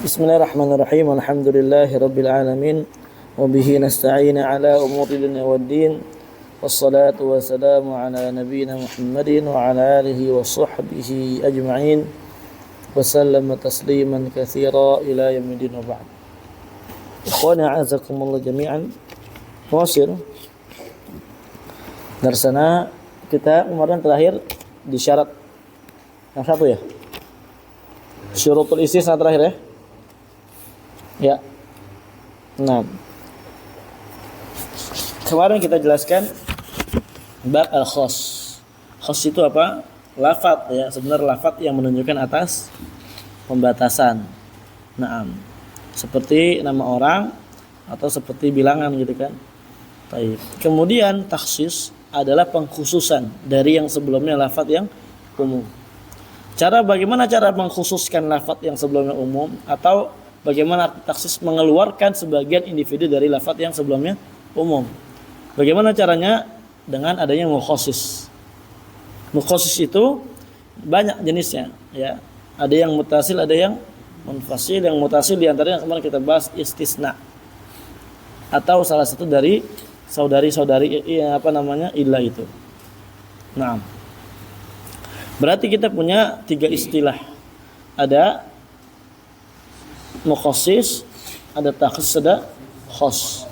Bismillahirrahmanirrahim. Alhamdulillahirabbil alamin wa bihi nasta'in ala umuri dunya waddin. Wassalatu wassalamu ala nabiyyina Muhammadin wa ala alihi wa sahbihi ajma'in. Wa sallama tasliman katsira ila yaumil wa ba'd. Ikhwani a'azakumullah jami'an. Wasir. Darsana kita kemarin terakhir di syarat yang satu ya. Syurutul istisna terakhir ya. Ya. Nah. Kemarin kita jelaskan bab al-khas. Khas itu apa? Lafaz ya, sebenarnya lafaz yang menunjukkan atas pembatasan. Naam. Seperti nama orang atau seperti bilangan gitu kan. Baik. Kemudian takhsis adalah pengkhususan dari yang sebelumnya lafaz yang umum. Bagaimana cara mengkhususkan lafaz yang sebelumnya umum, atau bagaimana takhsis mengeluarkan sebagian individu dari lafaz yang sebelumnya umum. Bagaimana caranya? Dengan adanya mukhasis. Mukhasis itu banyak jenisnya ya. Ada yang mutasil, ada yang munfasil. Yang mutasil diantaranya kemarin kita bahas istisna, atau salah satu dari saudari-saudari illa itu. Nah, berarti kita punya 3 istilah. Ada mukhasis, ada takhsis, ada khas.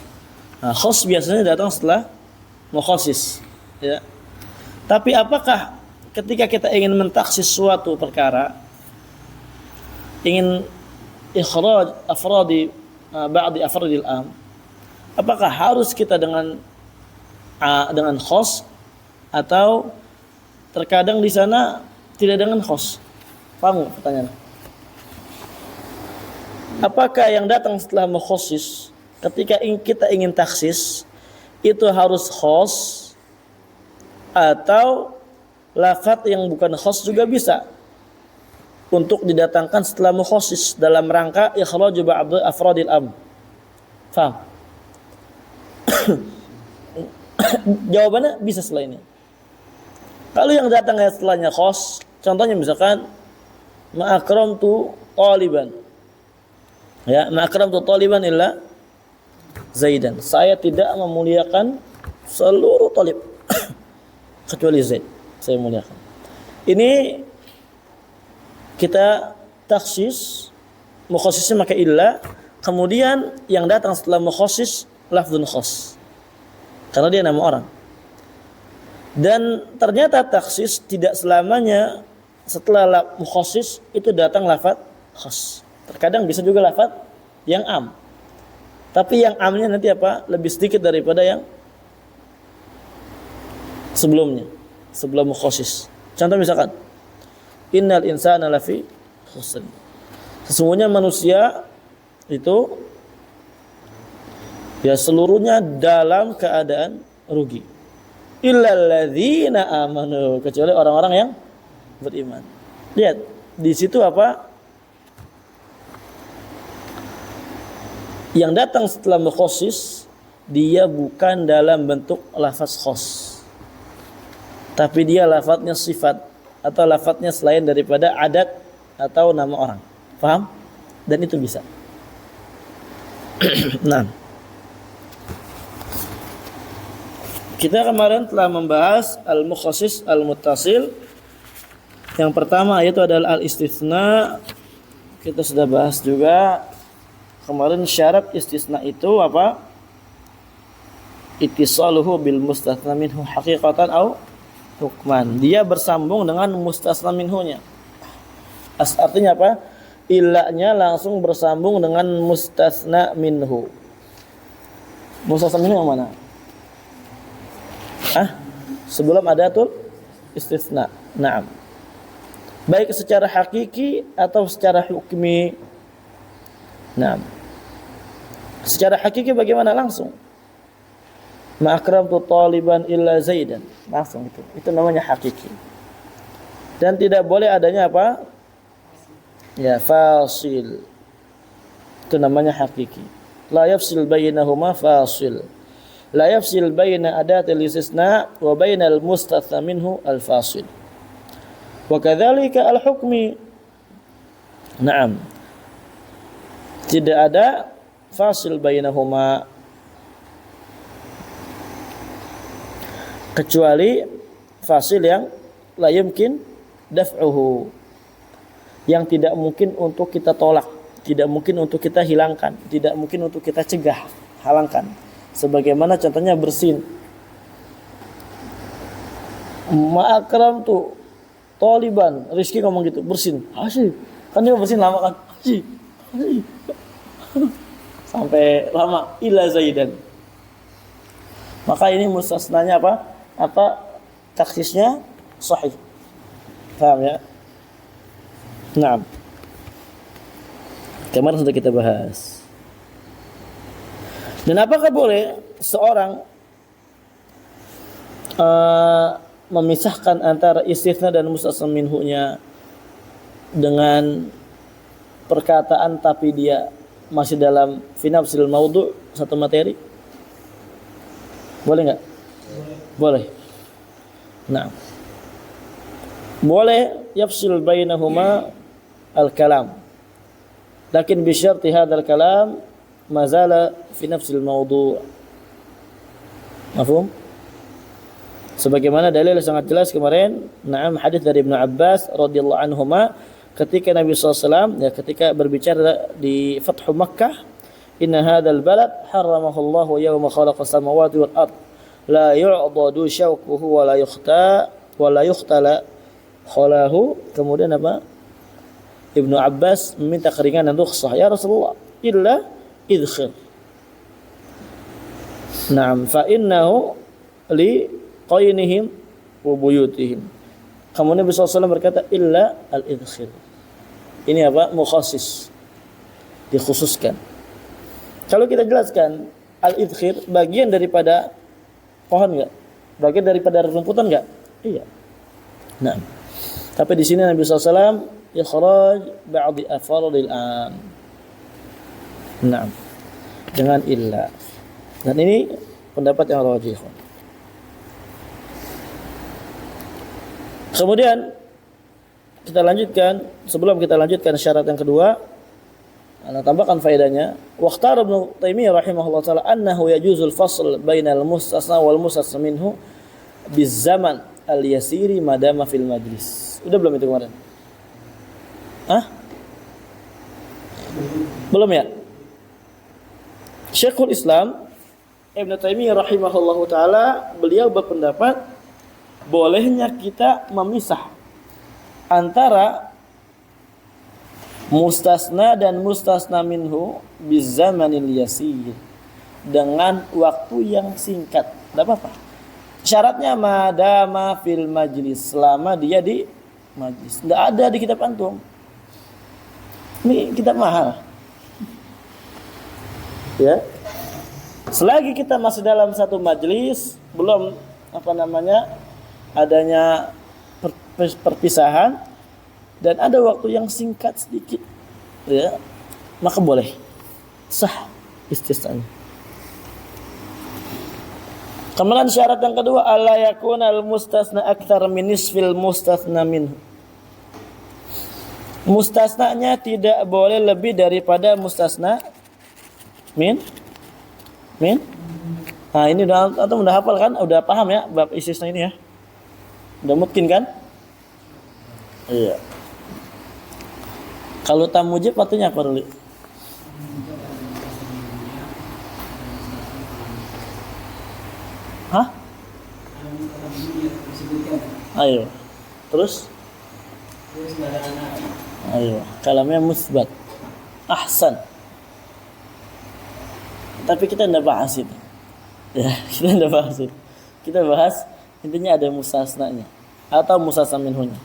Nah, khas biasanya datang setelah mukhasis, ya. Tapi apakah ketika kita ingin mentaksis suatu perkara, ingin ikhraj afradi ba'di afradil am, apakah harus kita dengan khas, atau terkadang di sana tidak dengan khas? Paham pertanyaannya? Apakah yang datang setelah mukhasis ketika kita ingin taksis itu harus khas, atau lafaz yang bukan khas juga bisa untuk didatangkan setelah mukhasis dalam rangka ikhraj ba'd afradil am? Faham? Jawabannya bisa setelah ini. Kalau yang datang setelahnya khas, contohnya misalkan ma'akramtu taliban. Ya, ma'akramtu taliban illa Zaidan. Saya tidak memuliakan seluruh talib kecuali Zaid. Saya muliakan. Ini kita taksis, mukhasisnya maka illa, kemudian yang datang setelah mukhasis lafdzun khas, karena dia nama orang. Dan ternyata taksis tidak selamanya setelah mukhasis itu datang lafaz khas. Terkadang bisa juga lafaz yang am. Tapi yang amnya nanti lebih sedikit daripada yang sebelumnya, sebelum mukhasis. Contoh misalkan innal insana lafi khusr. Sesungguhnya manusia itu ya seluruhnya dalam keadaan rugi. Illal ladzina amanu, kecuali orang-orang yang beriman. Lihat di situ yang datang setelah mukhasis, dia bukan dalam bentuk lafaz khas, tapi dia lafaznya sifat atau lafaznya selain daripada adat atau nama orang. Paham? Dan itu bisa. Nah, kita kemarin telah membahas al-mukhasis, al-muttasil. Yang pertama yaitu adalah al-istisna. Kita sudah bahas juga kemarin syarat istisna itu apa? Ittisaluhu bil mustatsna minhu haqiqatan au hukman. Dia bersambung dengan mustasna minhunya. Artinya apa? Illanya langsung bersambung dengan mustasna minhu. Mustasna minhu yang mana? Sebelum adatul istisna. Naam. Baik secara hakiki atau secara hukmi. Naam. Secara hakiki bagaimana? Langsung. Ma'akramtu taliban illa Zaidan. Langsung itu. Itu namanya hakiki. Dan tidak boleh adanya ya, fasil. Itu namanya hakiki. La yafsil bainahuma fasil. La yafsil baina adatil istisna wa bainal mustatsna minhu al-fasil. Wa kadzalika al-hukmi. Naam. Tidak ada fasil bainahuma, kecuali fasil yang la yumkin daf'uhu, yang tidak mungkin untuk kita tolak, tidak mungkin untuk kita hilangkan, tidak mungkin untuk kita cegah, halangkan. Sebagaimana contohnya bersin. Ma'akram tuh Taliban, Rizky ngomong gitu, bersin. Asyik. Kan dia bersin lama kan. Asyik. Sampai lama. Ila Zaidan. Maka ini mustasnanya apa taksisnya sahih. Paham ya? Nah, kemarin sudah kita bahas. Dan apakah boleh seorang memisahkan antara istitsna dan mustasna minhu-nya dengan perkataan tapi dia masih dalam fi nafsil maudhu', satu materi? Boleh enggak? Boleh. Nah, boleh yafsil bainahuma al-kalam, lakin bi syarti hadzal kalam mazala fi nafsil maudhu'. Mafhum? Sebagaimana dalil sangat jelas kemarin, na'am, hadis dari Ibnu Abbas radhiyallahu anhuma, ketika Nabi SAW ya ketika berbicara di Fathu Makkah, inna hadzal balad harramahu Allah yawma khalaqas samawati wal ard la yu'dadu syawquhu wa la yuhtala khalahu. Kemudian apa? Ibnu Abbas meminta keringanan rukhsah, ya Rasulullah, illa idkhir. Na'am, fa innahu li qainihim wa buyutihim. Kemudian Nabi SAW berkata illa al-idkhir. Ini apa? Mukhassis, dikhususkan. Kalau kita jelaskan al-idkhir bagian daripada pohon enggak? Bagian daripada rumputan enggak? Iya. Nah, tapi di sini Nabi SAW ikhraj ba'di afradil am. Nah, dengan illa. Dan ini pendapat yang rajih. Kemudian kita lanjutkan, sebelum kita lanjutkan syarat yang kedua, ana tambahkan faedahnya. Waqtar Ibnu Taimiyah rahimahullah taala annahu yajuzul fasl bainal mustasna wal mustasna minhu bizaman al-yasiri madama fil majlis. Udah belum itu kemarin? Belum ya? Syekhul Islam Ibnu Taimiyah rahimahullah taala, beliau berpendapat bolehnya kita memisah antara mustasna dan mustasna minhu bizamanil yasir, dengan waktu yang singkat. Tidak apa-apa. Syaratnya madama fil majlis, selama dia di majlis. Tidak ada di kitab antum. Ini kitab mahal. Ya. Selagi kita masih dalam satu majlis, belum adanya perpisahan dan ada waktu yang singkat sedikit, ya, maka boleh sah istisna. Kemudian syarat yang kedua, alla yakuna al mustasna aktsar min nisfil mustasna minhu. Mustasnanya tidak boleh lebih daripada mustasna min. Nah, ini udah hafal kan? Udah paham ya bab istisna ini ya? Udah mungkin kan? Iya. Kalau tamujib artinya apa dulu? Hah? Ayo. Terus? Ayo. Kalamnya musbat. Ahsan. Tapi kita tidak bahas itu. Ya, kita tidak bahas itu. Kita bahas intinya ada mustasnanya atau mustasna minhunya.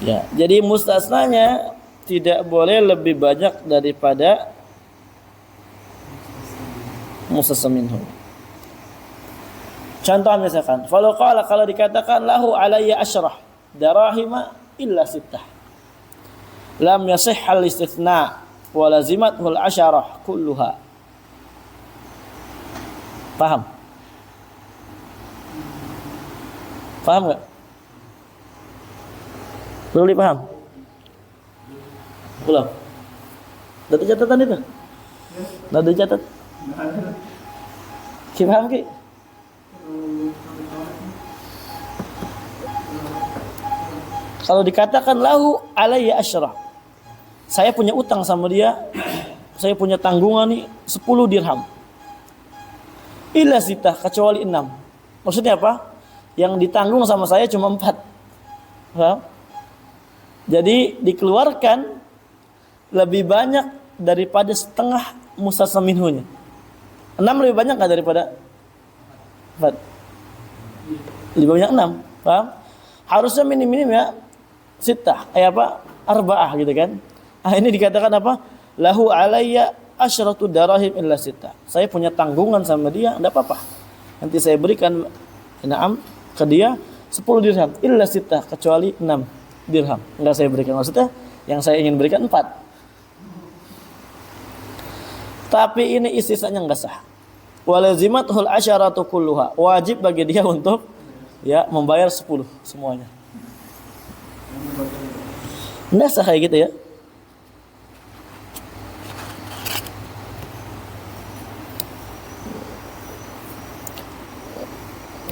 Ya, jadi mustasnanya tidak boleh lebih banyak daripada mustasna minhu. Contoh misalkan, kalau dikatakan lahu alayya asyrah darahima illa sittah, lam yasih al-istithna wa lazimathu al-asharah kulluha. Paham? Paham enggak? Belum dipaham? Belum? Udah ada catatan itu? Udah ada catat? Ki paham Ki? Kalau dikatakan lahu alayya asyra, saya punya utang sama dia, saya punya tanggungan nih 10 dirham. Illa sitah, kecuali 6. Maksudnya apa? Yang ditanggung sama saya cuma 4. Paham? Jadi dikeluarkan lebih banyak daripada setengah mustasna minhunya. 6 lebih banyak nggak daripada 4? Lebih banyak 6. Paham? Harusnya minim-minim ya sitah, arba'ah gitu kan. Ini dikatakan apa? Lahu alayya asyratu darahim illa sitah. Saya punya tanggungan sama dia, enggak apa-apa. Nanti saya berikan ke dia 10 dirham illa sitah, kecuali 6 dirham. Enggak saya berikan, maksudnya yang saya ingin berikan 4. Tapi ini istisnanya enggak sah. Walazimatul asyaratu kulluha. Wajib bagi dia untuk membayar 10 semuanya. Nggak sah kayak gitu ya.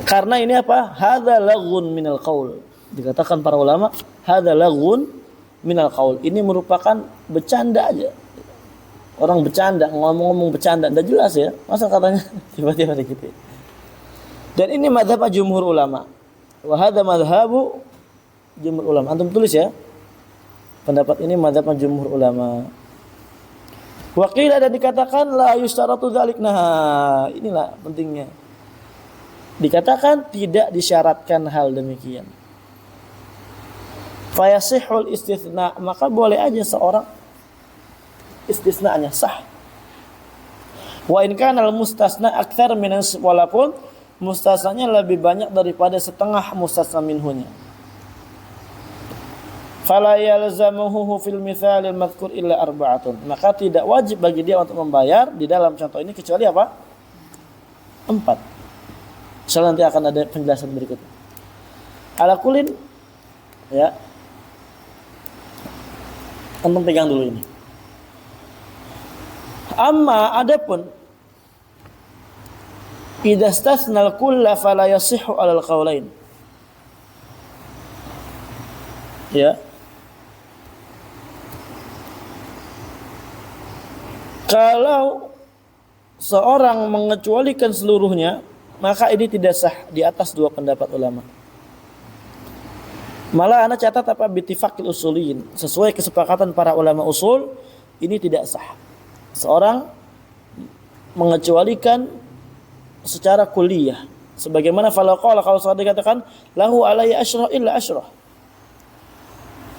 Karena ini apa? Hadza laghun minal qaul. Dikatakan para ulama, hadza laghun minal qaul. Ini merupakan bercanda aja. Orang bercanda, ngomong-ngomong bercanda, enggak jelas ya. Masa katanya tiba-tiba gitu. Dan ini mazhab jumhur ulama. Wa hadza mazhabu jumhur ulama. Antum tulis ya. Pendapat ini mazhab jumhur ulama. Waqila, dan dikatakan la yusytaratu dzalik. Nah, inilah pentingnya. Dikatakan tidak disyaratkan hal demikian. Fayasihul istitsna, maka boleh aja seorang istisnanya sah. Wa in kana al mustasna aktsar min, walaupun mustasnanya lebih banyak daripada setengah mustasna minhunya. Fala yalzamuhu fil mithalil madhkur illa arba'atun. Maka tidak wajib bagi dia untuk membayar di dalam contoh ini kecuali apa? 4. Insyaallah nanti akan ada penjelasan berikutnya. Ala kulin ya. Antum pegang dulu ini. Amma adapun idza istasnal kulla fala yasihhu 'alal qaulain. Ya. Kalau seorang mengecualikan seluruhnya, maka ini tidak sah di atas 2 pendapat ulama. Malah ana catat apa bittifaqil usuliyin, sesuai kesepakatan para ulama usul, ini tidak sah. Seorang mengecualikan secara kulliyah. Sebagaimana kalau saya dikatakan lahu alayya asyrah illa asyrah.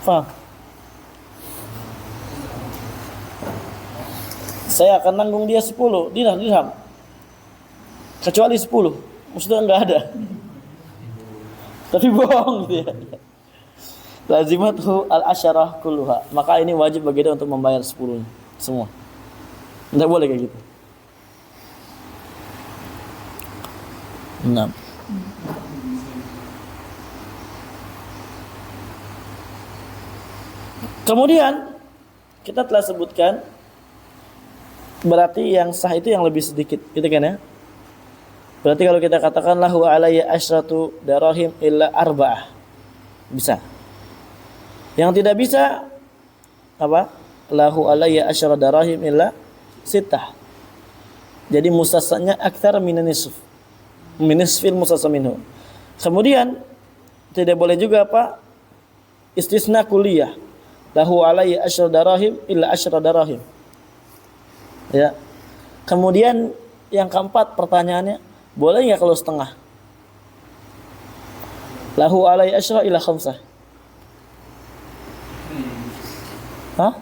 Faham? Saya akan nanggung dia 10 dirham. Kecuali 10. Maksudnya enggak ada. Tapi bohong gitu ya. Lazimatu al-asyarah kulluha. Maka ini wajib bagi dia untuk membayar 10 semua. Enggak boleh kayak gitu. 6. Kemudian kita telah sebutkan berarti yang sah itu yang lebih sedikit, gitu kan ya? Berarti kalau kita katakan lahu alayya asyratu darahim illa arba'ah, bisa. Yang tidak bisa apa? Lahu alayya asyra darahim illa sittah. Jadi mustasnanya aktsar minan nisf. Minisfil mustasna minhu. Kemudian tidak boleh juga apa? Istisna kulliyah. Lahu alayya asyra darahim illa asyra darahim. Ya. Kemudian yang keempat pertanyaannya, boleh enggak kalau setengah? Lahu alayya asyra illa khamsah. Hah?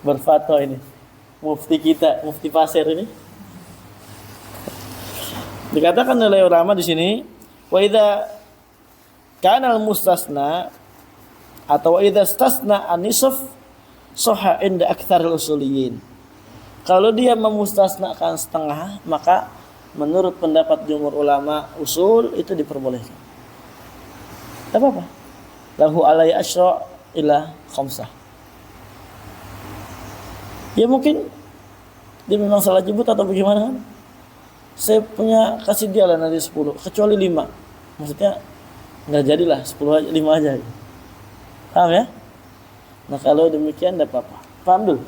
Berfatwa ini. Mufti kita, mufti Pasir ini. Dikatakan oleh ulama di sini, wa idza kana al-mustasna atau idza istasna an-nisf sahha inda aktsaril usuliyin. Kalau dia memustasnakan setengah, maka menurut pendapat jumhur ulama usul itu diperbolehkan. Tidak apa-apa. Lahu alayya asyra ila khamsah. Ya mungkin dia memang salah jemput atau bagaimana kan? Saya punya kasih dia lah nanti 10 kecuali 5. Maksudnya nggak jadilah 10 aja, 5 aja. Paham ya? Nah kalau demikian tidak apa-apa. Paham dulu?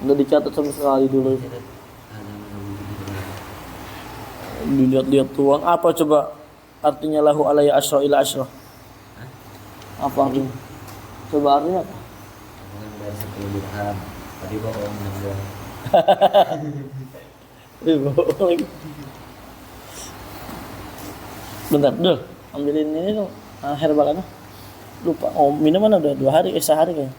Udah dicatat sama sekali dulu. Dilihat-lihat tuang apa coba artinya lahu alayya asyra ila asyra? Apa artinya? Coba artinya apa? Dari 10 dirham. Tadi bohong enggak. Bohong. Bentar, dulu ambilin ini dong. Herbal apa? Lupa. Oh, minuman udah 2 hari, sehari kayaknya.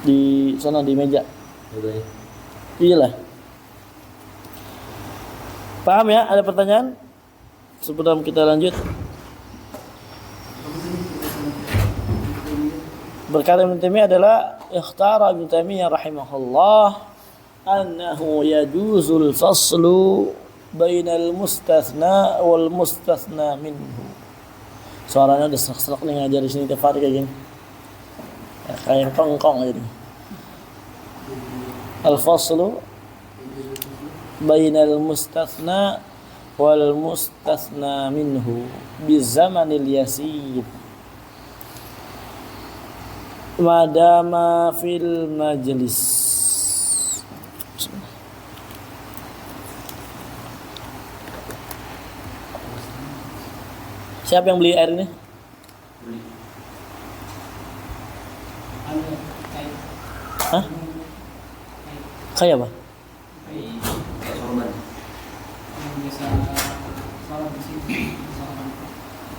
Di sana di meja. Iyalah. Paham ya? Ada pertanyaan? Sebelum kita lanjut. Berkata Ibnu Taimiyah adalah ikhtara Ibnu Taimiyah rahimahullah annahu yajuzul faslu bainal mustathna wal mustathna minhu. Suaranya udah serak-serak nih ngajar di sini tiap hari kayak gini. Ya, kayak kongkong gitu. Al-faslu bainal mustathna wal mustathna minhu bizamanil yasir madama fil majlis. Siapa yang beli air ini? Hah? Kayak apa?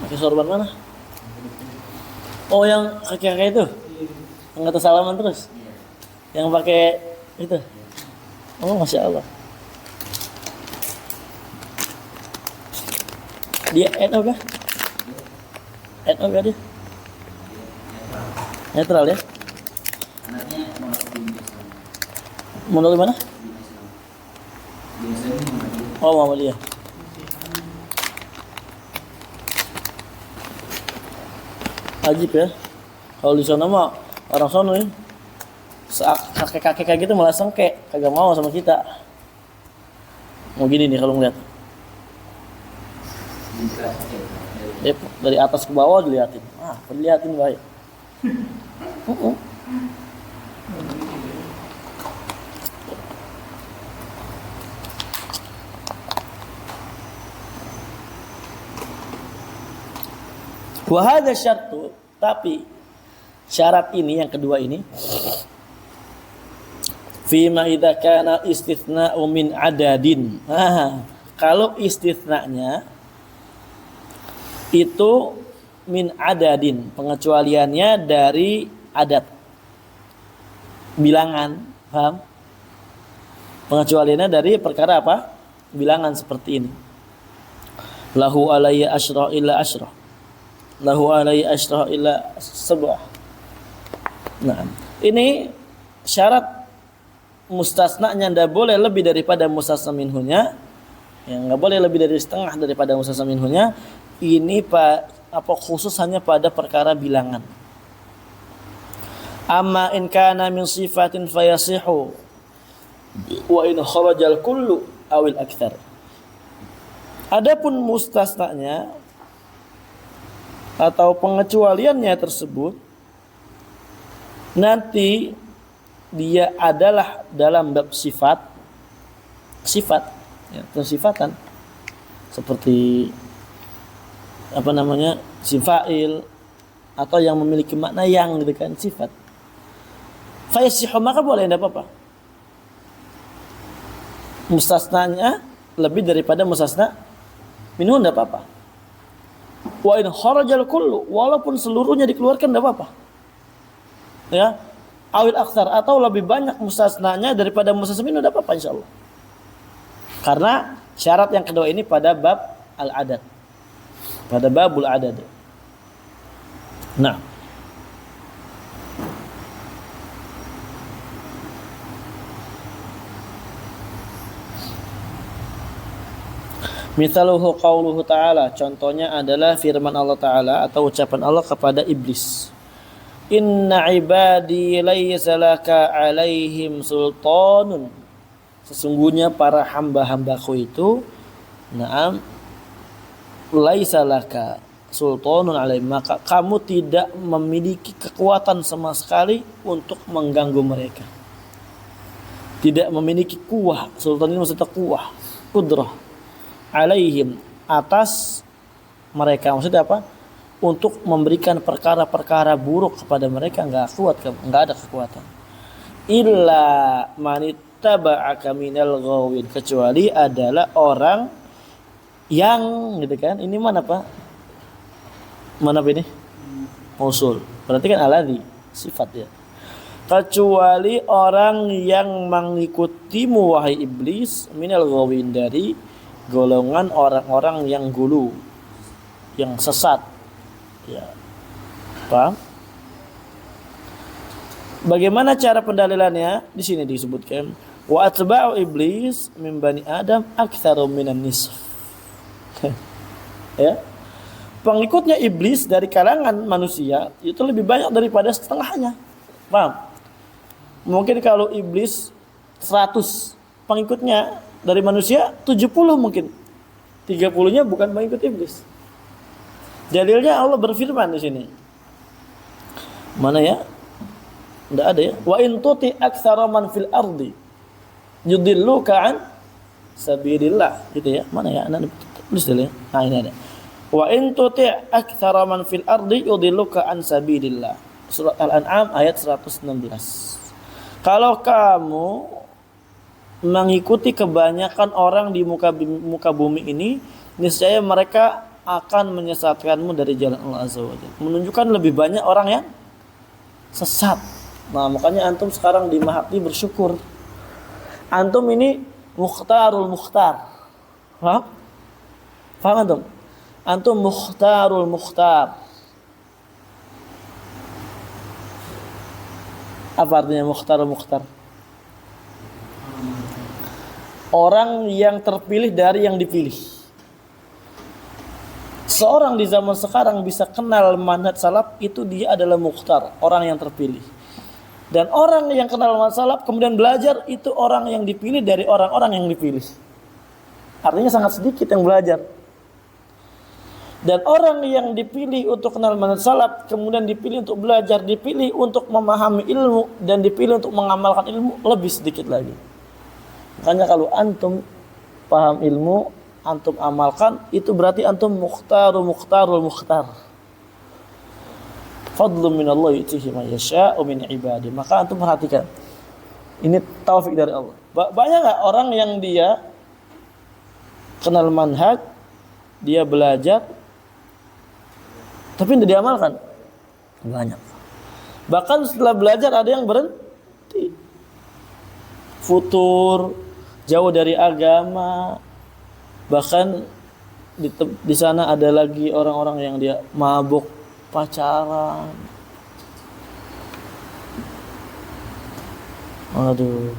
Pakai sorban mana? Oh yang kakek itu? Yang kata salaman terus? Yang pakai itu? Oh Masya Allah. Dia NO kah? NO kah dia? Netral ya? Menurut mana? Oh Muhammadiyah. Ajib ya. Kalau di sana mah orang sono ya. Kakek-kakek kayak gitu malah sengke, kagak mau sama kita. Mau gini nih kalau ngeliat. Dari atas ke bawah dilihatin. Dilihatin baik. Wahada syartu, tapi syarat ini yang kedua ini fima idza kana istithna'u min adadin. Kalau istithna'nya itu min adadin, pengecualiannya dari adat bilangan, paham? Pengecualiannya dari perkara apa? Bilangan seperti ini. Lahu alayya asyra illa asyra. Lahu alayya asyra illa sab'ah. Nah, ini syarat mustasnanya tidak boleh lebih daripada mustasna minhunya. Ya, enggak boleh lebih dari setengah daripada mustasna minhunya. Ini khusus hanya pada perkara bilangan. Amma in kana min sifatin fayasihu wa in kharajal kullu awil akthar. Adapun mustasnanya atau pengecualiannya tersebut nanti dia adalah dalam bab sifat ya, pensifatan seperti sifail atau yang memiliki makna yang gitu kan, sifat. Fayasihu, maka boleh, tidak apa-apa. Mustasnanya lebih daripada mustasna minhu, tidak apa-apa. Wa in kharajal kullu, walaupun seluruhnya dikeluarkan tidak apa-apa. Ya, awil aktsar, atau lebih banyak mustasnanya daripada mustasna minhu, tidak apa-apa insyaallah. Karena syarat yang kedua ini pada bab al-adad. Pada babul adad. Nah, mithaluhu qauluhu ta'ala, contohnya adalah firman Allah Ta'ala atau ucapan Allah kepada iblis. Inna ibadi laysa laka alaihim sultanun. Sesungguhnya para hamba-hambaku itu, na'am, laysa laka sultanun alaihim, maka kamu tidak memiliki kekuatan sama sekali untuk mengganggu mereka. Tidak memiliki kuwah. Sultan ini maksudnya kuwah, kudrah, alaihim, atas mereka. Maksudnya apa? Untuk memberikan perkara-perkara buruk kepada mereka nggak kuat, nggak ada kekuatan. Illa manittaba'aka minal ghawin, kecuali adalah orang yang gitu kan. Ini mana Pak? Mana ini? Mausul. Berarti kan aladhi sifat ya. Kecuali orang yang mengikutimu wahai iblis, minal ghawin, dari golongan orang-orang yang gulu, yang sesat. Ya. Paham? Bagaimana cara pendalilannya? Di sini disebutkan wa atba'u iblis min bani Adam aktsaru minan nisf. Ya. Pengikutnya iblis dari kalangan manusia itu lebih banyak daripada setengahnya. Paham? Mungkin kalau iblis 100, pengikutnya dari manusia 70 mungkin. 30-nya bukan pengikut iblis. Dalilnya Allah berfirman di sini. Mana ya? Enggak ada ya. Wa in tuti aktsara man fil ardi yudilluka an sabilillah. Gitu ya. Mana ya? Anak tulis dulu ya. Nah, ini ada. Wa in tuti aktsara man fil ardi yudilluka an sabilillah. Surat Al-An'am ayat 116. Kalau kamu mengikuti kebanyakan orang di muka bumi ini, niscaya mereka akan menyesatkanmu dari jalan Allah Azza wa Jalla. Menunjukkan lebih banyak orang yang sesat. Nah, makanya antum sekarang di Mahakti bersyukur. Antum ini mukhtarul mukhtar. Paham? Paham antum? Antum mukhtarul mukhtar. Apa artinya mukhtarul mukhtar? Orang yang terpilih dari yang dipilih. Seorang di zaman sekarang bisa kenal manhaj salaf, itu dia adalah mukhtar, orang yang terpilih. Dan orang yang kenal manhaj salaf kemudian belajar, itu orang yang dipilih dari orang-orang yang dipilih. Artinya sangat sedikit yang belajar. Dan orang yang dipilih untuk kenal manhaj salaf kemudian dipilih untuk belajar, dipilih untuk memahami ilmu, dan dipilih untuk mengamalkan ilmu lebih sedikit lagi. Makanya kalau antum paham ilmu, antum amalkan, itu berarti antum mukhtarul mukhtar. Fadlun minallah yu'tihi man yasha'u min ibadi. Maka antum perhatikan. Ini taufik dari Allah. Banyak enggak orang yang dia kenal manhaj, dia belajar, tapi tidak diamalkan? Banyak. Bahkan setelah belajar ada yang berhenti. Futur, jauh dari agama. Bahkan di sana ada lagi orang-orang yang dia mabuk, pacaran. Aduh.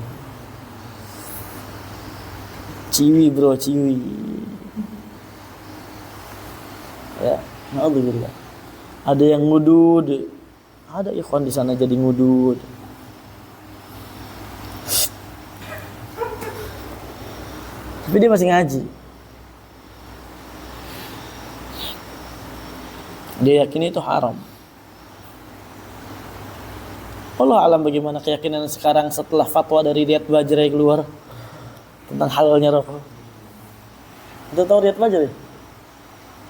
Ciwi bro, ciwi. Ya, alhamdulillah. Ada yang ngudud. Ada ikhwan di sana jadi ngudud. Tapi dia masih ngaji. Dia yakini itu haram. Allah alam bagaimana keyakinan sekarang setelah fatwa dari Riyad Bajrai keluar tentang halalnya rokok. Itu tahu Riyad Bajrai?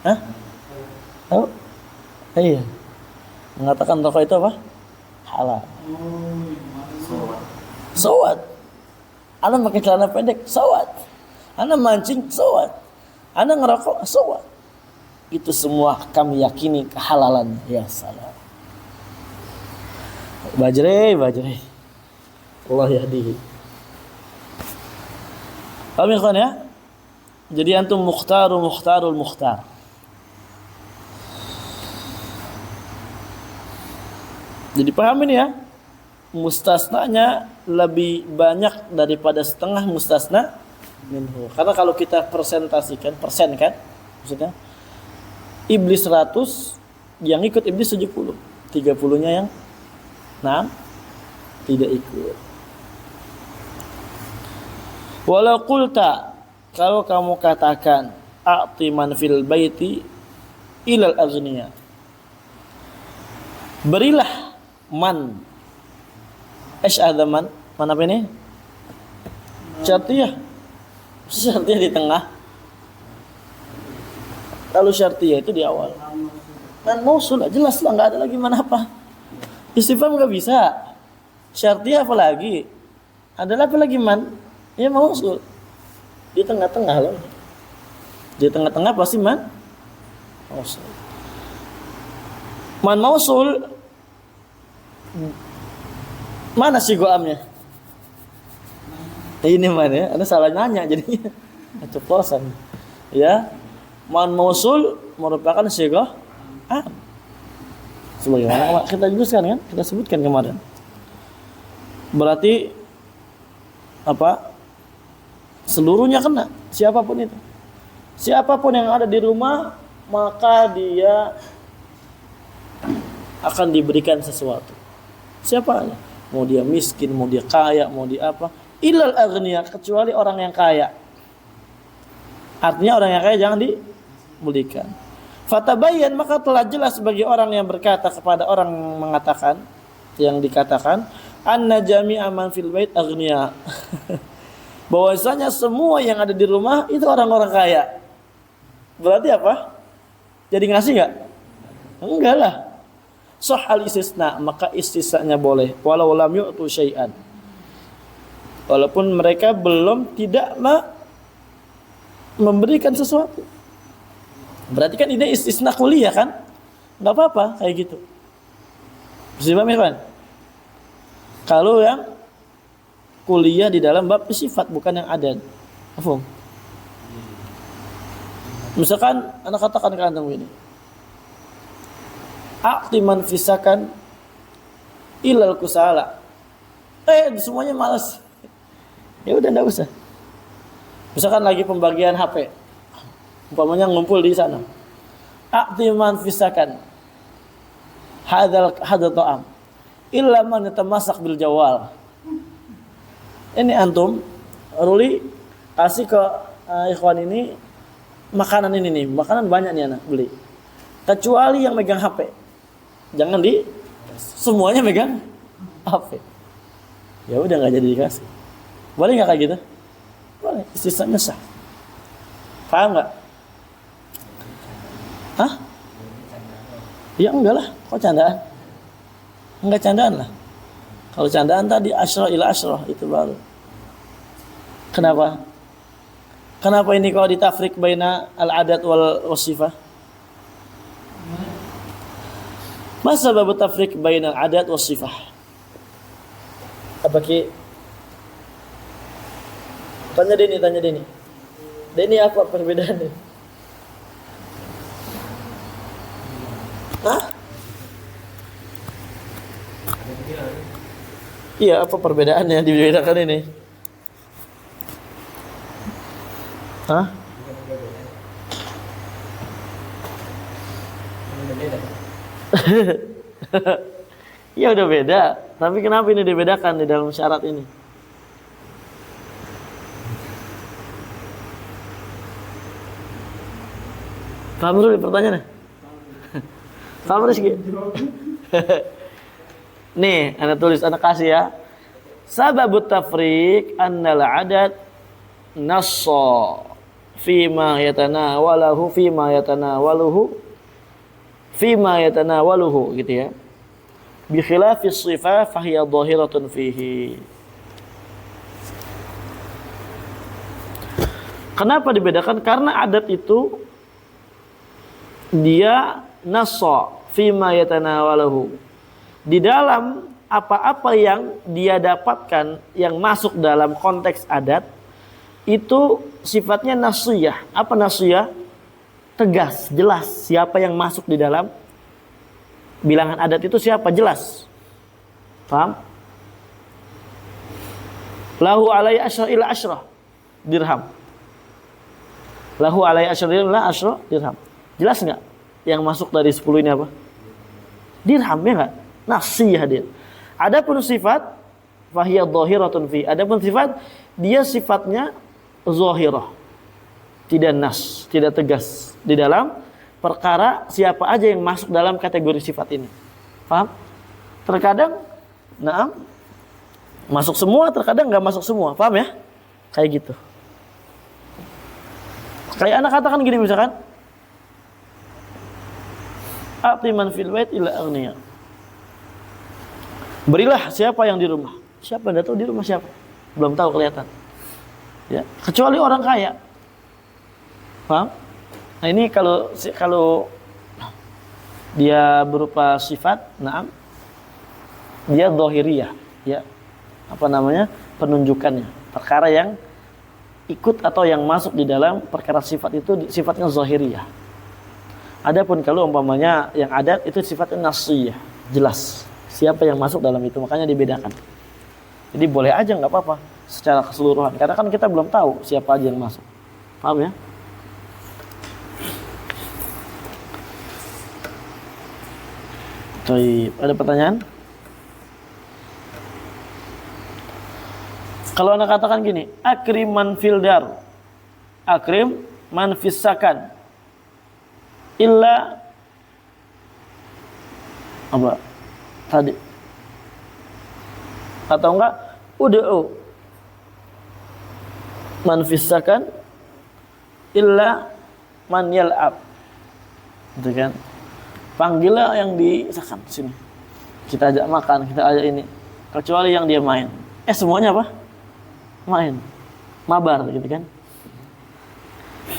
Hah? Tahu? Iya. Mengatakan rokok itu apa? Halal. Sowat. Anda pakai celana pendek, sowat. Anda mancing, sowat. Anda ngerokok, sowat. Itu semua kami yakini kehalalan. Ya salam. Bajrai. Allah yahdihi. Paham ya kawan ya? Jadi antum mukhtarul mukhtar. Jadi paham ini ya? Mustasnanya lebih banyak daripada setengah mustasna minhu. Karena kalau kita persentasikan, persen kan? Maksudnya iblis 100, yang ikut iblis 70. 30-nya yang Nah, tidak ikut. Walau qulta, kalau kamu katakan a'ti man fil baiti ilal aghniya, berilah man ada man apa ini? Syartiyah. Syartiyah di tengah. Kalau syartiyah itu di awal. Man mausul jelas lah, nggak ada lagi man apa. Istifham nggak bisa. Syartiyah apa lagi? Adalah apa lagi man? Ya mausul. Di tengah-tengah loh. Di tengah-tengah pasti man mausul. Man mausul mana sih goamnya? Ini mana ya? Anda salah nanya jadinya. Keceplosan. Ya. Man mausul merupakan sighah am. Sebagaimana kita jelaskan kan? Kita sebutkan kemarin. Berarti apa? Seluruhnya kena, siapapun itu. Siapapun yang ada di rumah, maka dia akan diberikan sesuatu. Siapa aja? Mau dia miskin, mau dia kaya, mau dia apa? Illal aghniya, kecuali orang yang kaya. Artinya orang yang kaya jangan dibelikan. Fatabayyan, maka telah jelas bagi orang yang berkata kepada orang mengatakan, yang dikatakan anna jami'a man fil bait aghniya. Bahwasanya semua yang ada di rumah itu orang-orang kaya. Berarti apa? Jadi ngasih enggak? Enggak lah. Sahal istisna, maka istisnanya boleh walau lam yu'tu syai'an. Walaupun mereka belum tidak memberikan sesuatu. Berarti kan ini istisna kuliah kan? Enggak apa-apa kayak gitu. Bisa paham ya, kalau yang kuliah di dalam bab sifat bukan yang adat. Paham? Misalkan anak katakan ke antum ini. A'ti man fisakan ilal kusala. Semuanya malas. Ya udah enggak usah. Misalkan lagi pembagian HP. Umpamanya ngumpul di sana. A'ti man fisakan hadal ta'am illa man yatamasak bil jawal. Ini antum Ruli kasih ke ikhwan ini makanan ini nih, makanan banyak nih anak beli. Kecuali yang megang HP. Jangan semuanya megang HP. Ya udah enggak jadi dikasih. Boleh enggak kayak gitu? Boleh, istisnanya sah. Paham enggak? Hah? Ya enggak lah, kok candaan? Enggak candaan lah. Kalau candaan tadi asyrah ila asyrah itu baru. Kenapa? Kenapa ini kalau ditafrik baina al-adat wal wasifah? Masa sebab tafrik baina al-adat wasifah? Apa ki? Tanya Deni. Deni apa perbedaannya? Hah? Iya, apa perbedaannya dibedakan ini? Hah? Ya udah beda, tapi kenapa ini dibedakan di dalam syarat ini? Paham dulu pertanyaannya? Paham Rizky? Nih, Anda tulis, Anda kasih ya. Sababut tafriq annal adat nassa fima yatanawaluhu gitu ya. Bi khilafis shifah fahiya dhahiratun fihi. Kenapa dibedakan? Karena adat itu dia nassa fima yatanawaluhu. Di dalam apa-apa yang dia dapatkan yang masuk dalam konteks adat itu sifatnya nasiyah. Apa nasiyah? Tegas, jelas siapa yang masuk di dalam bilangan adat itu siapa, jelas. Paham? Lahu alai asyra ila asyra dirham. Lahu alai asyra ila asyra dirham. Jelas enggak? Yang masuk dari 10 ini apa? Dirham ya enggak? Nasiyah dia. Adapun sifat fahiya dhahiratun fi. Adapun sifat dia sifatnya zahirah. Tidak nas, tidak tegas di dalam perkara siapa aja yang masuk dalam kategori sifat ini. Paham? Terkadang masuk semua, terkadang nggak masuk semua. Paham ya? Kayak gitu. Kayak anak katakan gini misalkan, a'ti man fil bait ila aghniya. Berilah siapa yang di rumah. Siapa enggak tahu di rumah siapa? Belum tahu kelihatan. Ya, kecuali orang kaya. Paham? Nah, ini kalau dia berupa sifat, dia dhahiriyah, ya. Apa namanya? Penunjukannya. Perkara yang ikut atau yang masuk di dalam perkara sifat itu sifatnya zahiriyah. Adapun kalau umpamanya yang adat itu sifatnya nasiyah, jelas siapa yang masuk dalam itu, makanya dibedakan. Jadi boleh aja nggak apa-apa secara keseluruhan, karena kan kita belum tahu siapa aja yang masuk. Paham ya? Baik, ada pertanyaan? Kalau anda katakan gini, akrim man fil dar, akrim man fis sakan, illa apa tadi? Atau enggak, ud'u man fis sakan illa man yal'ab. Gitu kan? Panggillah yang di sakan sini. Kita ajak makan, kita ajak ini. Kecuali yang dia main. Semuanya apa? Main. Mabar gitu kan?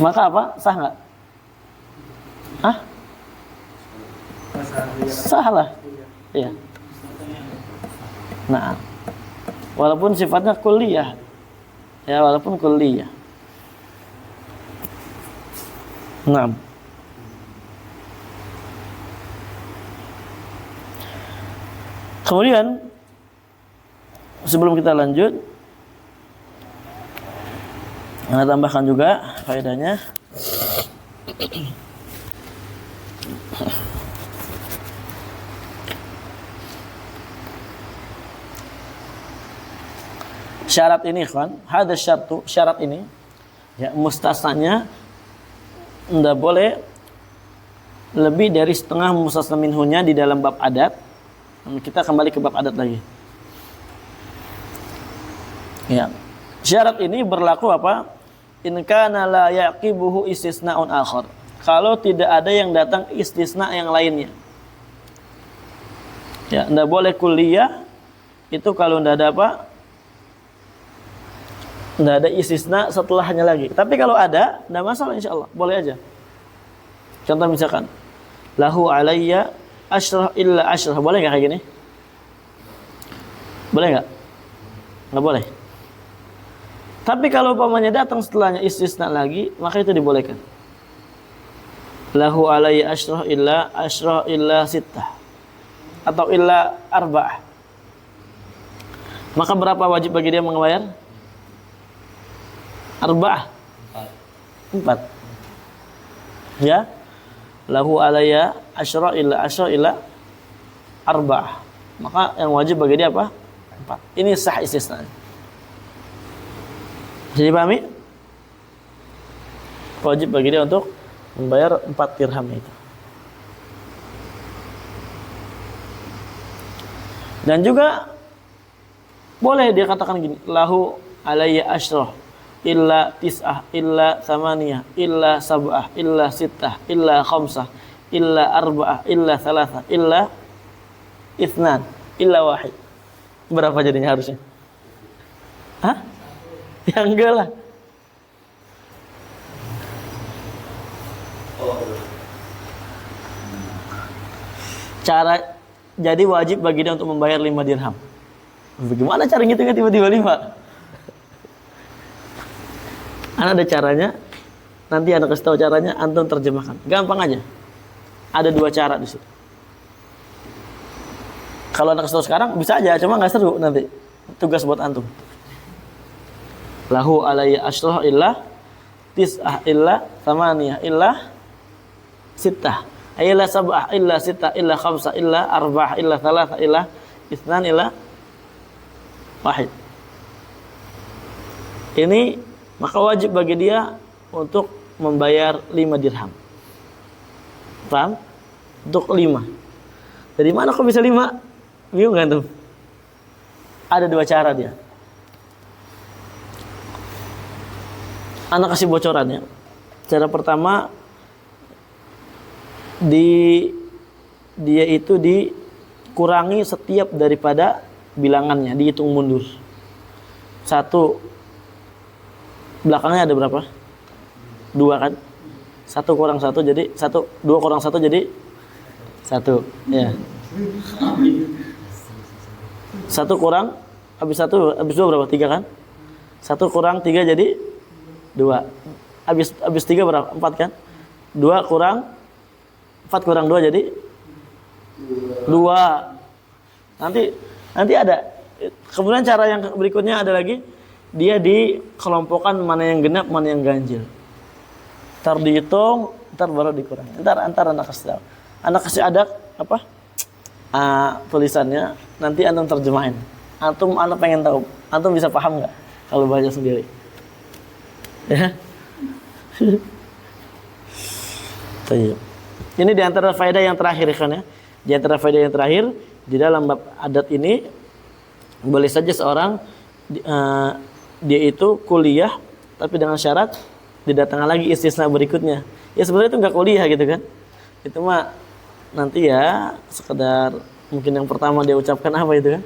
Maka apa? Sah enggak? Hah? Sah lah. Iya. Nah, walaupun sifatnya kulliyah. Ya, walaupun kulliyah. Nah. Kemudian sebelum kita lanjut, saya tambahkan juga faedahnya. Syarat ini kan, hadza syartu, syarat ini ya mustasnanya enggak boleh lebih dari setengah mustasna minhunya di dalam bab adat. Kita kembali ke bab adat lagi. Ya. Syarat ini berlaku apa? In kana la yaqibuhu istisnaun akhar. Kalau tidak ada yang datang istisna yang lainnya. Ya, enggak boleh kuliah itu kalau enggak ada apa? Enggak ada istisna setelahnya lagi. Tapi kalau ada, enggak masalah insyaallah, boleh aja. Contoh misalkan, lahu alayya asyrah illa asyrah. Boleh enggak kayak gini? Boleh enggak? Enggak boleh. Tapi kalau umpamanya datang setelahnya istisna lagi, maka itu dibolehkan. Lahu alayya asyrah illa sittah atau illa arba'ah. Maka berapa wajib bagi dia membayar? Arba'ah. 4. Ya. Lahu alayya asyrah illa arba'ah. Maka yang wajib bagi dia apa? 4. Ini sah istisna. Jadi pahami? Wajib bagi dia untuk membayar 4 dirham itu. Dan juga boleh dia katakan gini, lahu alayya asyrah illa tis'ah illa samaniyah illa sab'ah illa sittah illa khamsah illa arba'ah illa thalathah illa ithnan illa wahid. Berapa jadinya harusnya? Hah? Ya enggak lah. Cara jadi wajib bagi dia untuk membayar 5 dirham. Bagaimana cara ngitungnya tiba-tiba 5? Ana ada caranya. Nanti ana kasih tahu caranya, antum terjemahkan. Gampang aja. Ada 2 cara di situ. Kalau ana kasih tahu sekarang bisa aja, cuma enggak seru nanti. Tugas buat antum. Lahu alayya asyrah illa tis'ah illa samaniyah illa sittah illa sab'ah illa sittah illa khamsah illa arba'ah illa thalathah illa itsnan ila wahid. Ini maka wajib bagi dia untuk membayar 5 dirham. Paham? Untuk 5. Dari mana kok bisa 5? Bingung kan tuh? Ada 2 cara dia. Anak kasih bocorannya. Cara pertama, dia itu dikurangi setiap daripada bilangannya, dihitung mundur. 1, belakangnya ada berapa? 2 kan? 1 kurang 1 jadi 1, 2 kurang 1 jadi 1. Ya. 1 kurang habis 1 habis 2 berapa? 3 kan? 1 kurang 3 jadi 2. Habis 3 berapa? 4 kan? 2 kurang 4 kurang 2 jadi 2. Nanti ada. Kemudian cara yang berikutnya ada lagi, dia dikelompokkan mana yang genap, mana yang ganjil. Ntar dihitung, ntar baru dikurangi. Ntar anak kasih tahu. Anak kasih ada apa? Tulisannya, nanti antum terjemahin. Anak pengen tahu, antum bisa paham nggak kalau baca sendiri? Ya. Ini di antara faedah yang terakhir kan ya. Di antara faedah yang terakhir di dalam bab adat ini, boleh saja seorang dia itu kuliah tapi dengan syarat didatangkan lagi istisna berikutnya. Ya sebenarnya itu enggak kuliah gitu kan. Itu mah nanti ya sekedar mungkin yang pertama dia ucapkan apa itu kan.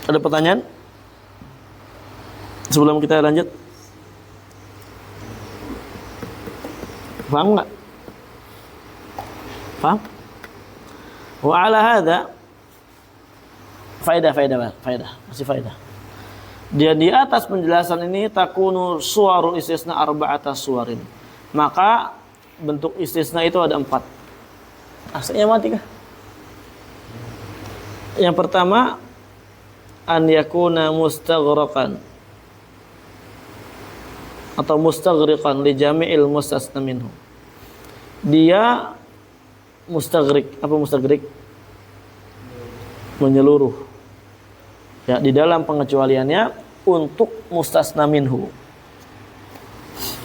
Ada pertanyaan? Sebelum kita lanjut, paham nggak? Paham? Wa ala hadza faedah, masih faedah. Dia di atas penjelasan ini takunu suwaru istisna arba'ata suwarin. Maka bentuk istisna itu ada 4. Aslinya mati kah? Yang pertama, an yakuna mustaghraqan atau mustaghriqan li jami'il mustasna minhu. Dia mustaghriq. Apa mustaghriq? Menyeluruh. Ya, di dalam pengecualiannya untuk mustasna minhu.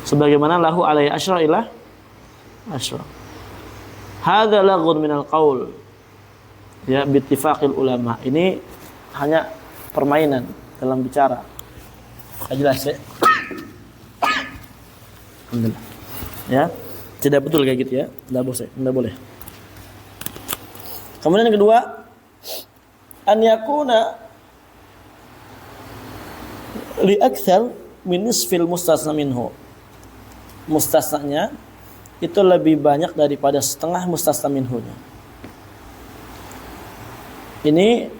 Sebagaimana lahu alaihi asyra ila asyra. Hadza laghun minal qaul. Ya, bittifaqil ulama. Ini hanya permainan dalam bicara. Jelas ya? Alhamdulillah. Ya, tidak betul kayak gitu ya. Enggak boleh. Kemudian yang kedua, an yakuna li aktsar min nisfil mustasna minhu. Mustasnanya itu lebih banyak daripada setengah mustasna minhunya. Ini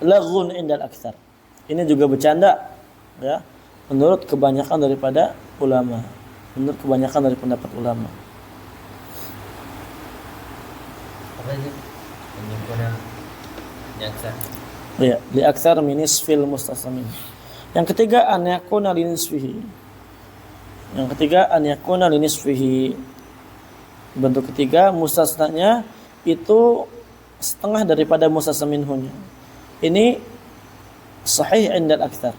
laghun indal aktsar. Ini juga bercanda ya, menurut kebanyakan daripada ulama. Menurut kebanyakan dari pendapat ulama. Apa sih? Penyimpanan jaksa. Ya, li aktsar min nisfil mustasna minhu. Yang ketiga an yakuna li nisfihi. Bentuk ketiga mustasnanya itu setengah daripada mustasna minhunya. Ini sahih indal aktsar.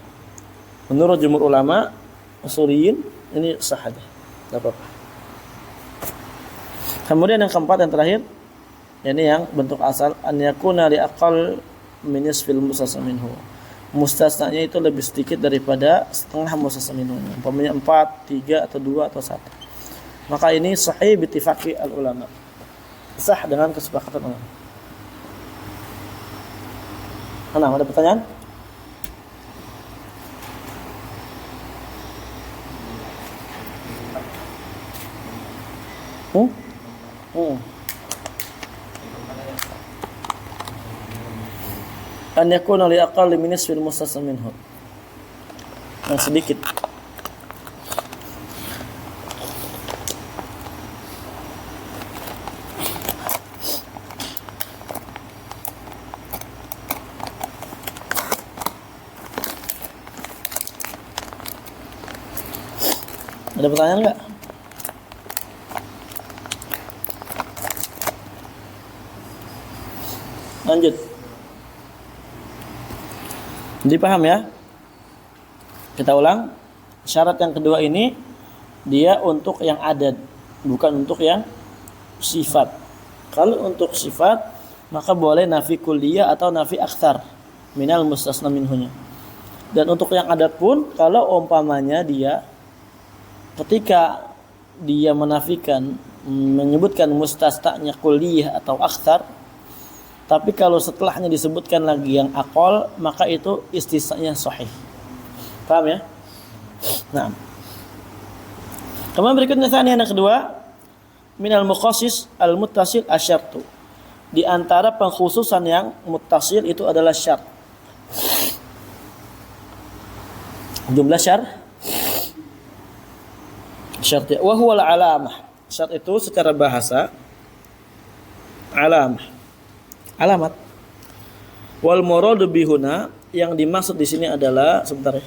Menurut jumhur ulama usuliyin ini sah aja. Enggak apa-apa. Kemudian yang keempat yang terakhir, ini yang bentuk asal an yakuna li aqall min nisfil mustasna minhu. Mustasnanya itu lebih sedikit daripada setengah mustasna minhu. Umpamanya 4, 3 atau 2 atau 1. Maka ini sahih bittifaqi al ulama. Sah dengan kesepakatan ulama. Ada pertanyaan? An yakuna li aqalli min nisfil mustasna minhu. Yang sedikit. Ada pertanyaan enggak? Lanjut. Dipaham ya? Kita ulang. Syarat yang kedua ini dia untuk yang adad, bukan untuk yang sifat. Kalau untuk sifat maka boleh nafi kulliyah atau nafi aktsar minal mustasna minhunya. Dan untuk yang adad pun kalau umpamanya dia ketika dia menafikan menyebutkan mustasna kulliyah atau aktsar, tapi kalau setelahnya disebutkan lagi yang aqall, maka itu istisnanya sahih. Paham ya? Nah. Kemudian berikutnya yang kedua, minal mukhassis al-muttasil asyartu. Di antara pengkhususan yang muttasil itu adalah syarat. Jumlah syarat ya. Wa huwa al-alamah. Syarat itu secara bahasa alamah. Alamat. Wal muradu bihuna, yang dimaksud di sini adalah sebentar ya.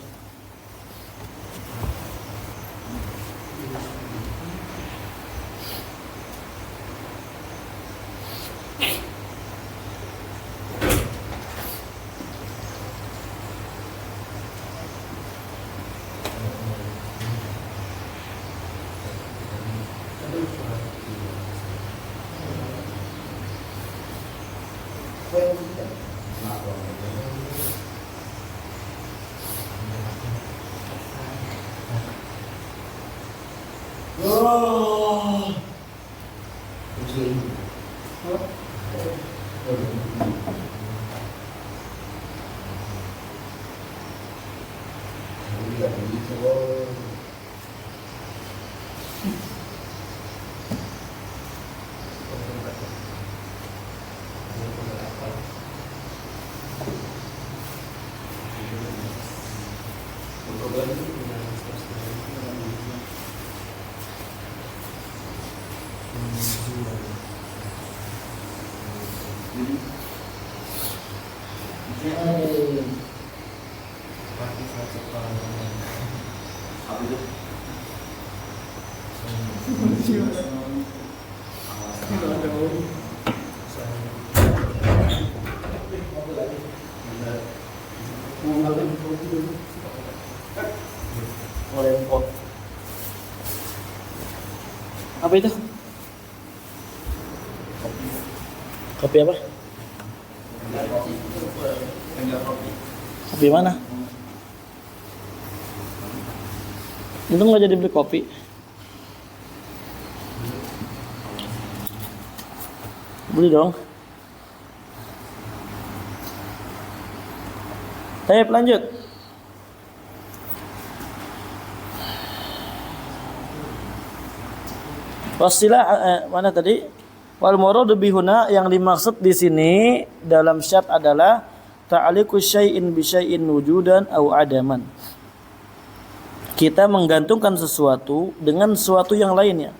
Apa itu? Kopi apa? Kopi mana? Itu nggak jadi beli kopi. Beli dong. Baik, lanjut. Wasilah mana tadi? Wal muradu bihuna, yang dimaksud di sini dalam syarat adalah ta'aliqu syai'in bi syai'in wujudan aw adaman. Kita menggantungkan sesuatu dengan sesuatu yang lainnya.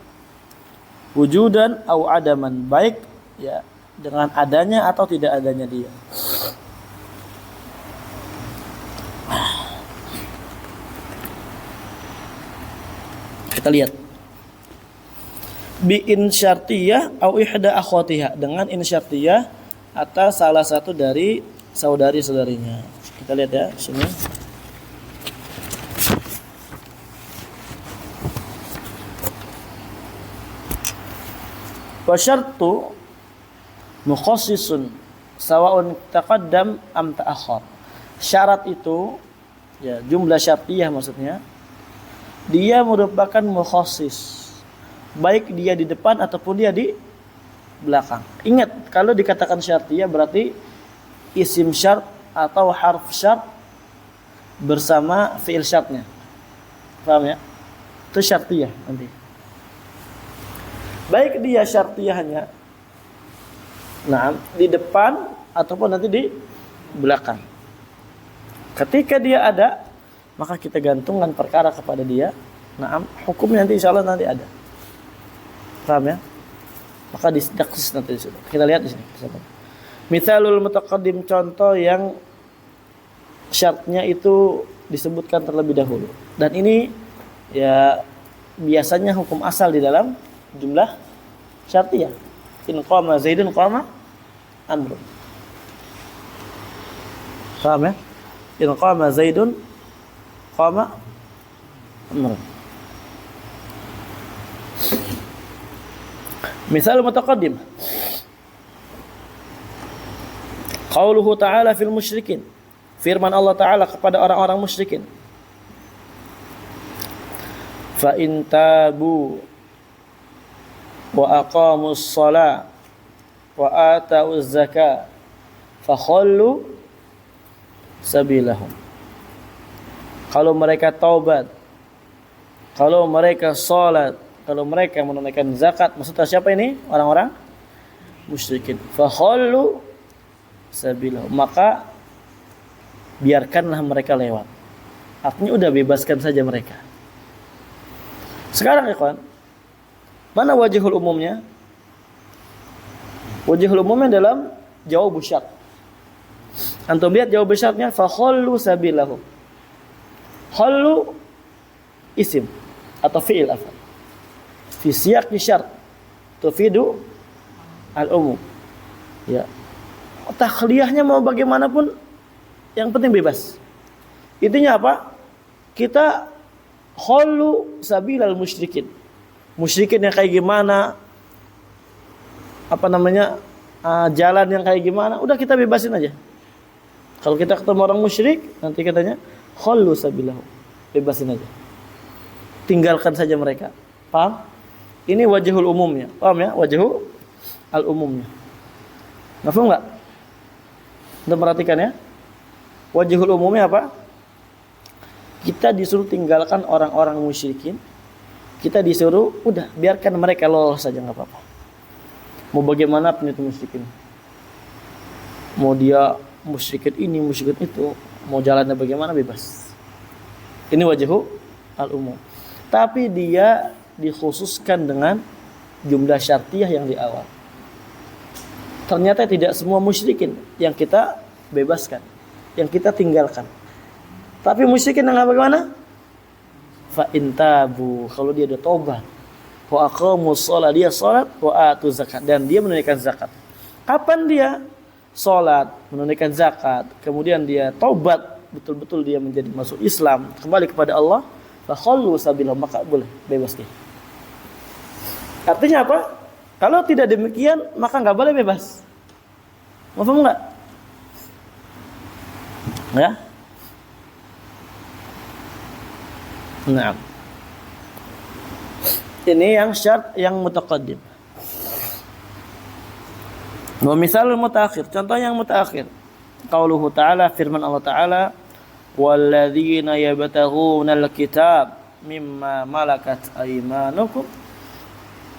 Wujudan aw adaman, baik ya dengan adanya atau tidak adanya dia. Kita lihat. Bi in syartiyah au ihda akhwatiha, dengan in syartiyah atau salah satu dari saudari-saudarinya. Kita lihat ya sini. Wa syartu mukhassisun sawa'un taqaddam am ta'akhkhar. Syarat itu ya jumlah syartiyah maksudnya dia merupakan mukhassis, baik dia di depan ataupun dia di belakang. Ingat, kalau dikatakan syartiyah berarti isim syart atau harf syart bersama fi'il syartnya. Paham ya? Itu syartiyah nanti. Baik dia syartiyahnya di depan ataupun nanti di belakang. Ketika dia ada, maka kita gantungkan perkara kepada dia. Hukumnya nanti insyaallah nanti ada. Paham ya? Maka disdaksis nanti di situ. Kita lihat di sini. Mithalul mutaqaddim, contoh yang syaratnya itu disebutkan terlebih dahulu. Dan ini ya biasanya hukum asal di dalam jumlah syartiyah. In qama Zaidun qama Amrun. Paham ya? In qama Zaidun qama Amr. Misal mutaqaddim. Qauluhu ta'ala fil musyrikin. Firman Allah Ta'ala kepada orang-orang musyrikin. Fa in tabu wa aqamus shalah wa ata'uz zakah fa khallu sabilahum. Kalau mereka taubat, kalau mereka salat, kalau mereka menunaikan zakat, maksudnya siapa ini? Orang-orang musyrikin. Fa khallu sabilahum, maka biarkanlah mereka lewat. Artinya udah bebaskan saja mereka. Sekarang ikhwan, mana wajhul umumnya? Wajhul umumnya dalam jawab syart. Antum lihat jawab syartnya, fa khallu sabilahum. Khallu isim atau fi'il afal. Fi siyaq syart tufidu al-umum. Ya. Takhliyahnya mau bagaimanapun yang penting bebas. Intinya apa? Kita khallu sabilal musyrikin. Musyrikin yang kayak gimana? Jalan yang kayak gimana? Udah kita bebasin aja. Kalau kita ketemu orang musyrik, nanti katanya khallu sabilahu. Bebasin aja. Tinggalkan saja mereka. Paham? Ini wajhul umumnya. Paham ya? Wajhul al-umumnya. Mafhum enggak? Anda perhatikan ya. Wajhul umumnya apa? Kita disuruh tinggalkan orang-orang musyrikin. Kita disuruh udah biarkan mereka lolos saja, enggak apa-apa. Mau bagaimana pun itu musyrikin. Mau dia musyrikin ini, musyrikin itu, mau jalannya bagaimana bebas. Ini wajhul al-umum. Tapi dia dikhususkan dengan jumlah syartiyah yang di awal. Ternyata tidak semua musyrikin yang kita bebaskan, yang kita tinggalkan. Tapi musyrikin yang bagaimana? Fa intabu, kalau dia ada taubat, wa aqamus shalah, dia salat, wa atu zakat, dan dia menunaikan zakat. Kapan dia salat, menunaikan zakat, kemudian dia taubat, betul-betul dia menjadi masuk Islam, kembali kepada Allah, fa khallu sabilahu, maka boleh bebas dia. Artinya apa? Kalau tidak demikian, maka enggak boleh bebas. Paham enggak? Ya? Nah. Ini yang syarat yang mutaqaddim. Wa misalul mutaakhir, contoh yang mutaakhir. Qauluhu ta'ala, firman Allah Ta'ala, walladzina yabtaghuna al-kitab mimma malakat aymanukum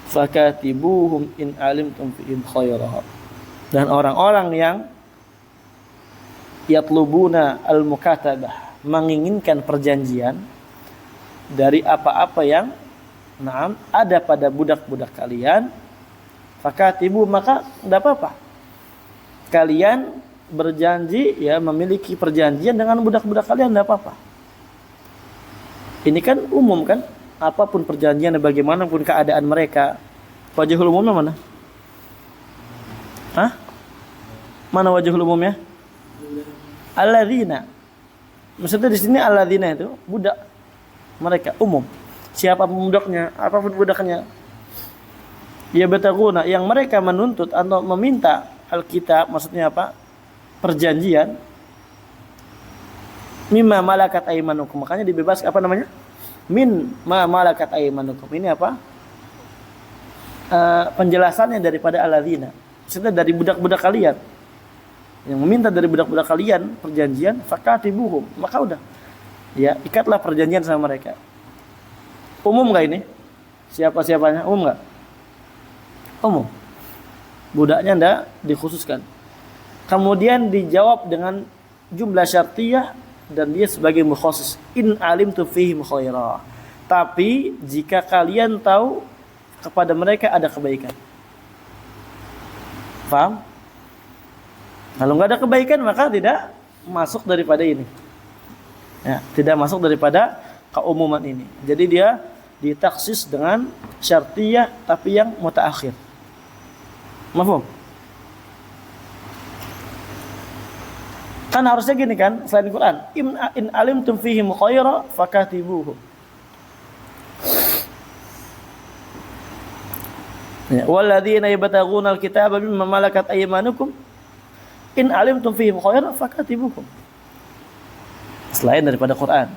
fakatibuhum in alimtum fihim khairah. Dan orang-orang yang yatlubuna al-mukatabah, menginginkan perjanjian dari apa-apa yang ada pada budak-budak kalian, fakatibu, maka tidak apa-apa kalian berjanji, ya, memiliki perjanjian dengan budak-budak kalian, tidak apa-apa. Ini kan umum kan, apapun perjanjian bagaimanapun keadaan mereka. Wajhul umumnya mana? Mana wajhul umumnya? Alladzina. Maksudnya di sini alladzina itu budak mereka umum. Siapapun budaknya, apapun budaknya. Ya bataguna, yang mereka menuntut atau meminta Alkitab, maksudnya apa? Perjanjian. Mimma malakat aymanukum, makanya dibebas apa namanya? Min ma malakat aymanukum. Ini apa? Penjelasannya daripada alladzina. Maksudnya dari budak-budak kalian. Yang meminta dari budak-budak kalian perjanjian, fakatibuhum, maka udah. Ya, ikatlah perjanjian sama mereka. Umum enggak ini? Siapa-siapanya? Umum enggak? Umum. Budaknya enggak dikhususkan. Kemudian dijawab dengan jumlah syartiyah dan dia sebagai mukhasis. In alimtu fihim khaira. Tapi jika kalian tahu kepada mereka ada kebaikan. Paham? Kalau enggak ada kebaikan maka tidak masuk daripada ini. Ya, tidak masuk daripada keumuman ini. Jadi dia ditaksis dengan syartiyah tapi yang mutaakhir. Mafhum? Kan harusnya gini kan, selain Quran, in alimtum fihim khaira fakatibuhu. Ya, walladzina yabtaghuna alkitaba mimma malakat aymanukum in alimtum fihim khaira fakatibuhum. Selain daripada Quran.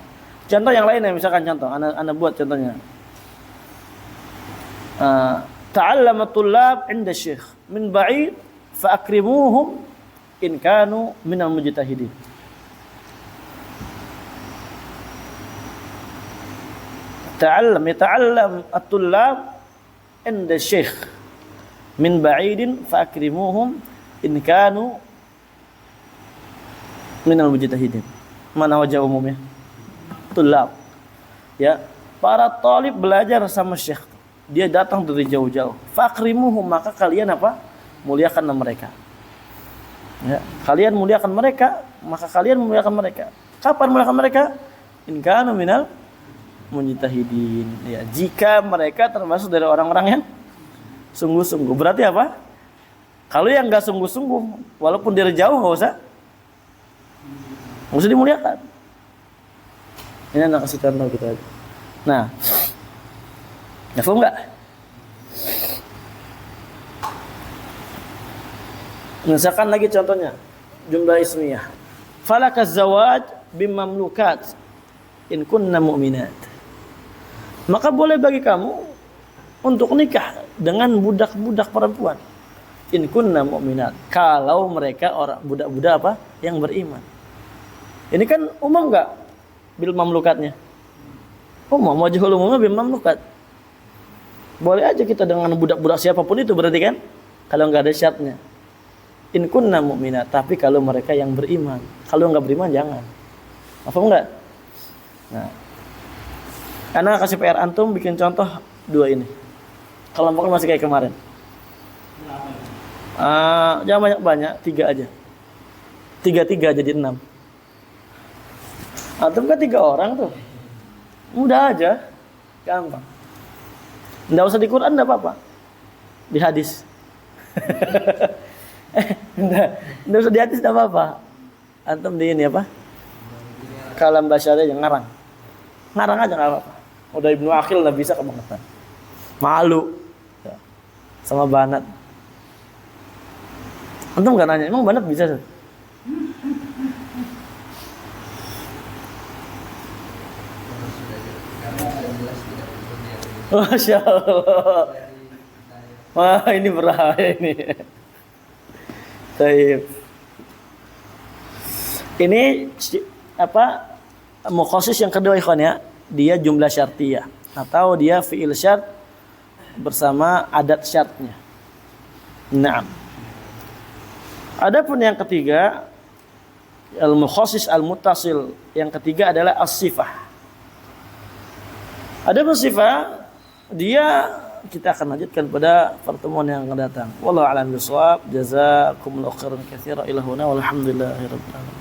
Contoh yang lain ya, misalkan contoh, ana buat contohnya. Ta'allama tullab 'inda syekh min ba'id fa akrimuhum in kanu minal mujtahidin. Yata'allam at-tullab 'inda syekh min ba'idin fa akrimuhum in kanu minal mujtahidin. Mana wajah umumnya? Tullab. Ya, para talib belajar sama syekh. Dia datang dari jauh-jauh. Fakrimuhum, maka kalian apa? Muliakan mereka. Ya, kalian muliakan mereka, maka kalian muliakan mereka. Kapan muliakan mereka? In kanu minal mujtahidin. Ya, jika mereka termasuk dari orang-orang yang sungguh-sungguh. Berarti apa? Kalau yang enggak sungguh-sungguh, walaupun dari jauh enggak usah dimuliakan. Ini anak kasih contoh kita aja. Nah, ya paham enggak? Misalkan lagi contohnya jumlah ismiyah. Falakaz zawaj bimamlukat in kunna mu'minat. Maka boleh bagi kamu untuk nikah dengan budak-budak perempuan. In kunna mu'minat. Kalau mereka orang budak-budak apa? Yang beriman. Ini kan umum enggak bil mamlukatnya? Umum, wajhul umumnya bil mamlukat. Boleh aja kita dengan budak-budak siapapun itu berarti kan? Kalau enggak ada syaratnya. In kunna mu'minat, tapi kalau mereka yang beriman. Kalau enggak beriman jangan. Paham enggak? Nah. Karena kasih PR antum bikin contoh dua ini. Kelompoknya masih kayak kemarin. Jangan banyak-banyak, 3 aja. 3 jadi 6. Antum kan 3 orang tuh. Mudah aja. Gampang. Enggak usah di Quran enggak apa-apa. Di hadis. Enggak usah di hadis enggak apa-apa. Antum di ini apa? Kalam basyari yang ngarang. Ngarang aja enggak apa-apa. Udah Ibnu Aqil enggak bisa kebangetan. Malu. Ya. Sama Banat. Antum enggak nanya, emang Banat bisa? Masya Allah. Wah, ini berbahaya ini. Baik. Ini apa? Mukhasis yang kedua ikhwan ya. Dia jumlah syartiyah atau dia fi'il syart bersama adat syartnya. Naam. Adapun yang ketiga al-mukhasis al-muttasil, yang ketiga adalah as-sifah. Adapun sifah dia kita akan lanjutkan pada pertemuan yang akan datang. Wallahu a'lam bishawab. Jazakumullahu khairan katsiran ila huna walhamdulillahirabbil alamin.